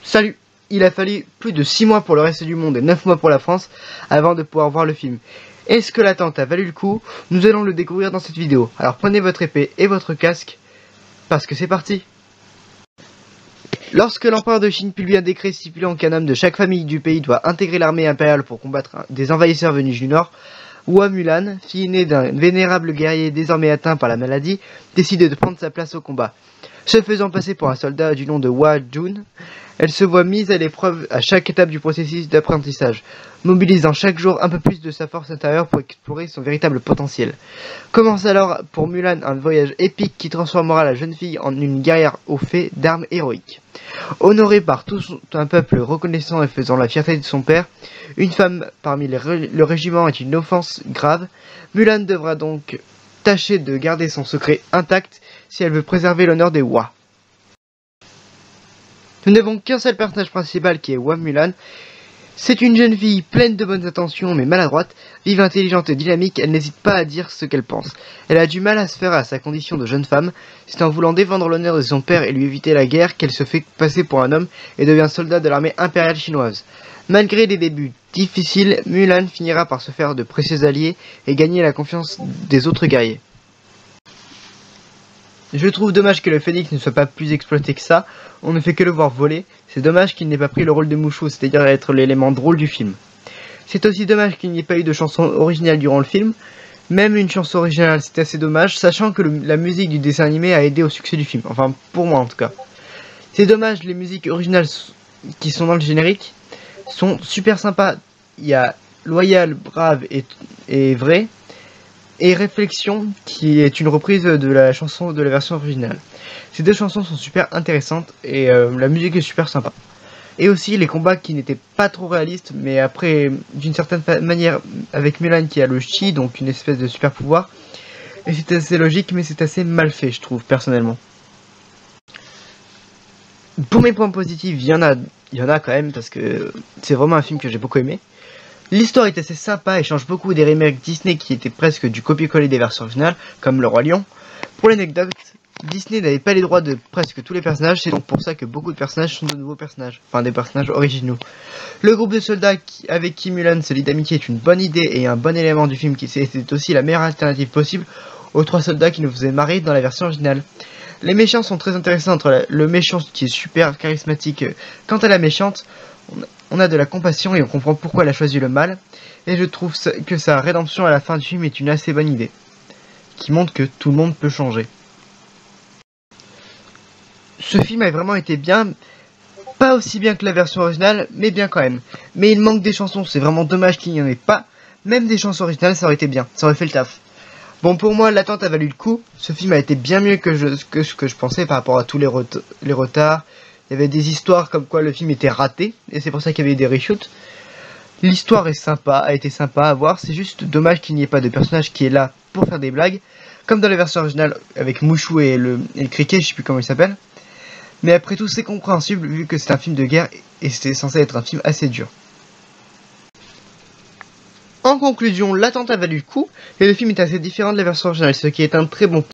Salut! Il a fallu plus de 6 mois pour le reste du monde et 9 mois pour la France avant de pouvoir voir le film. Est-ce que l'attente a valu le coup? Nous allons le découvrir dans cette vidéo. Alors prenez votre épée et votre casque, parce que c'est parti! Lorsque l'empereur de Chine publie un décret stipulant qu'un homme de chaque famille du pays doit intégrer l'armée impériale pour combattre des envahisseurs venus du nord, Hua Mulan, fille aînée d'un vénérable guerrier désormais atteint par la maladie, décide de prendre sa place au combat. Se faisant passer pour un soldat du nom de Hua Jun, elle se voit mise à l'épreuve à chaque étape du processus d'apprentissage, mobilisant chaque jour un peu plus de sa force intérieure pour explorer son véritable potentiel. Commence alors pour Mulan un voyage épique qui transformera la jeune fille en une guerrière au fait d'armes héroïques. Honorée par tout un peuple reconnaissant et faisant la fierté de son père, une femme parmi le régiment est une offense grave. Mulan devra donc tâcher de garder son secret intact si elle veut préserver l'honneur des Hua. Nous n'avons qu'un seul personnage principal qui est Hua Mulan. C'est une jeune fille pleine de bonnes intentions mais maladroite, vive, intelligente et dynamique, elle n'hésite pas à dire ce qu'elle pense. Elle a du mal à se faire à sa condition de jeune femme, c'est en voulant défendre l'honneur de son père et lui éviter la guerre qu'elle se fait passer pour un homme et devient soldat de l'armée impériale chinoise. Malgré des débuts difficiles, Mulan finira par se faire de précieux alliés et gagner la confiance des autres guerriers. Je trouve dommage que le phénix ne soit pas plus exploité que ça, on ne fait que le voir voler, c'est dommage qu'il n'ait pas pris le rôle de Mushu, c'est-à-dire être l'élément drôle du film. C'est aussi dommage qu'il n'y ait pas eu de chanson originale durant le film, même une chanson originale c'est assez dommage, sachant que la musique du dessin animé a aidé au succès du film, enfin pour moi en tout cas. C'est dommage, les musiques originales qui sont dans le générique sont super sympas, il y a Loyal, Brave et Vrai, et Réflexion qui est une reprise de la chanson de la version originale. Ces deux chansons sont super intéressantes et la musique est super sympa. Et aussi les combats qui n'étaient pas trop réalistes, mais après d'une certaine manière avec Mulan qui a le chi, donc une espèce de super pouvoir. Et c'est assez logique mais c'est assez mal fait je trouve personnellement. Pour mes points positifs, il y en a quand même parce que c'est vraiment un film que j'ai beaucoup aimé. L'histoire est assez sympa et change beaucoup des remakes Disney qui étaient presque du copier-coller des versions originales, comme Le Roi Lion. Pour l'anecdote, Disney n'avait pas les droits de presque tous les personnages, c'est donc pour ça que beaucoup de personnages sont de nouveaux personnages, enfin des personnages originaux. Le groupe de soldats avec qui Mulan se lie d'amitié est une bonne idée et un bon élément du film qui était aussi la meilleure alternative possible aux 3 soldats qui nous faisaient marrer dans la version originale. Les méchants sont très intéressants entre le méchant qui est super charismatique. Quant à la méchante, on a de la compassion et on comprend pourquoi elle a choisi le mal. Et je trouve que sa rédemption à la fin du film est une assez bonne idée, qui montre que tout le monde peut changer. Ce film a vraiment été bien, pas aussi bien que la version originale, mais bien quand même. Mais il manque des chansons, c'est vraiment dommage qu'il n'y en ait pas. Même des chansons originales, ça aurait été bien, ça aurait fait le taf. Bon, pour moi, l'attente a valu le coup. Ce film a été bien mieux que ce que je pensais par rapport à tous les retards. Il y avait des histoires comme quoi le film était raté, et c'est pour ça qu'il y avait eu des reshoots. L'histoire est sympa, a été sympa à voir, c'est juste dommage qu'il n'y ait pas de personnage qui est là pour faire des blagues, comme dans la version originale avec Mushu et le criquet, je sais plus comment il s'appelle. Mais après tout, c'est compréhensible vu que c'est un film de guerre et c'était censé être un film assez dur. En conclusion, l'attente a valu le coup, et le film est assez différent de la version originale, ce qui est un très bon